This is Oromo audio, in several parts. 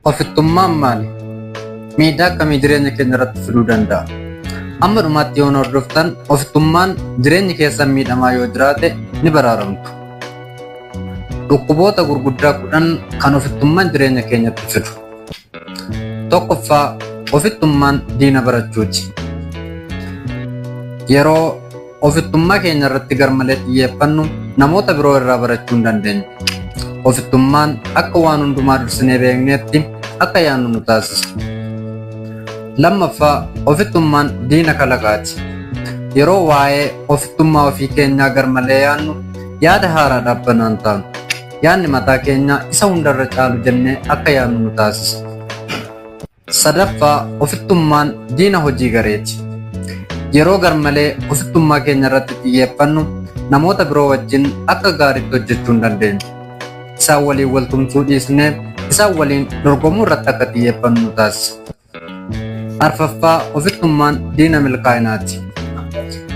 Ofittummaan maali? Miidhaa akkamii jireenya keenya irratti fiduu danda'a? Amma dhumaatti yoo hordoftan ofittummaan jireenya keessan miidhamaa yoo jiraate ni baraaramtu. Dhukkuboota gurguddaa 10 kan ofittummaan jireenya keenyatti fidu. Tokkoffaa, ofittummaan diina barachuuti. Yeroo ofittummaa keenya irratti garmalee xiyyeeffannu namoota biroo irraa barachuu hin dandeenyu. Ofittummaan akka waan hundumaa dursinee beekneetti akka yaannu nu taasisa. Lammaffaa, ofittummaan diina kalaqaati. Yeroo waa'ee ofittummaa ofii keenyaa garmalee yaannu yaada haaraa dhaabbanaan taanu. Yaanni mataa keenyaa isa hundarra caalu jennee akka yaannu nu taasisa. Sadaffaa, ofittummaan diina hojii gareeti. Yeroo garmalee ofittummaa keenya irratti xiyyeeffannu namoota biroo wajjin akka gaariitti hojjechuu hin dandeenyu. Isaan waliin wal tumsuu dhiisnee isaan waliin dorgomuu irratti akka xiyyeeffannu nu taasisa. Arfaffaa, ofittummaan diina milkaa'inaati.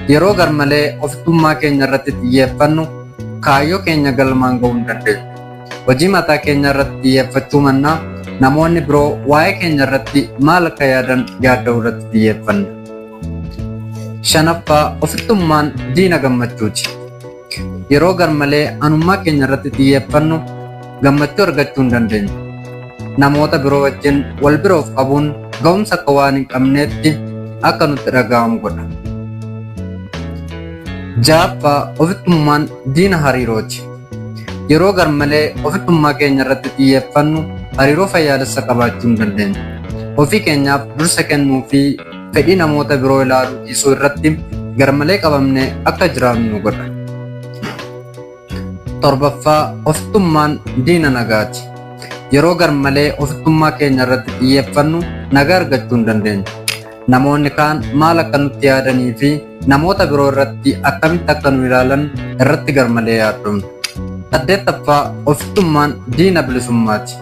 Yeroo garmalee ofittummaa keenya irratti xiyyeeffannu kaayyoo keenya galmaan ga'uu hin dandeenyu. Hojii mataa keenya irratti xiyyeeffachuu mannaa namoonni biroo waa'ee keenya irratti maal akka yaadan yaadda'uu irratti xiyyeeffanna. Shanaffaa, ofittummaan diina gammachuuti. Yeroo garmalee anummaa keenya irratti xiyyeeffannu gammachuu argachuu hin dandeenyu. Namoota biroo wajjin wal bira of qabuun ga'umsa akka waan hin qabneetti akka nutti dhaga'amu godha. Ja'affaa, ofittummaan diina hariirooti. Yeroo garmalee ofittummaa keenya irratti xiyyeeffannu hariiroo fayyaalessa qabaachuu hin dandeenyu. Ofii keenyaaf dursa kennuu fi fedhii namoota biroo ilaaluu dhiisuu irratti garmalee qabamnee akka jiraannu nu godha. Torbaffaa, ofittummaan diina nagaati. Yeroo garmalee ofittummaa keenya irratti xiyyeeffannu nagaa argachuu hin dandeenyu. Namoonni kaan maal akka nutti yaadanii fi namoota biroo irratti akkamitti akka nu ilaalan irratti garmalee yaaddomna. 8ffaa, ofittummaan diina bilisummaati.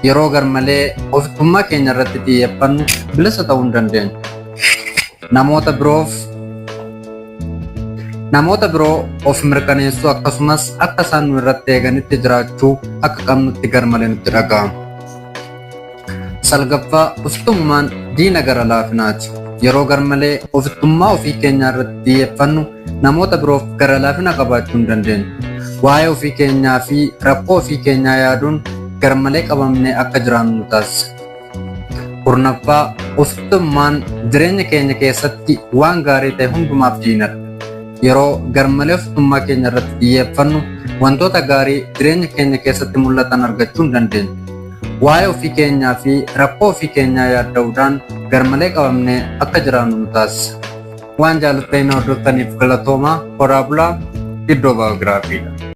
Yeroo garmalee ofittummaa keenya irratti xiyyeeffannu bilisa ta'uu hin dandeenyu. Namoota biroo of mirkaneessuu akkasumas akka isaan nu irratti eeganitti jiraachuu akka qabnutti garmalee nutti dhaga'ama. 9ffaa, ofittummaan diina gara laafinaati. Yeroo garmalee ofittummaa ofii keenyaa irratti xiyyeeffannu namoota biroof gara laafina qabaachuu hin dandeenyu. Waa'ee ofii keenyaa fi rakkoo ofii keenyaa yaaduun garmalee qabamnee akka jiraannu nu taasisa. 10ffaa, ofittummaan jireenya keenya keessatti waan gaarii ta'e hundumaaf diinadha. Yeroo garmalee ofittummaa keenya irratti xiyyeeffannu wantoota gaarii jireenya keenya keessatti mul'atan argachuu hin dandeenyu. Waa'ee ofii keenyaa fi rakkoo ofii keenyaa yaadda'uudhaan garmalee qabamnee akka jiraannu nu taasisa. Waan jaallattanii hordoftaniif galatoomaa. Horaa bulaa. Iddoo baayogiraafiidha.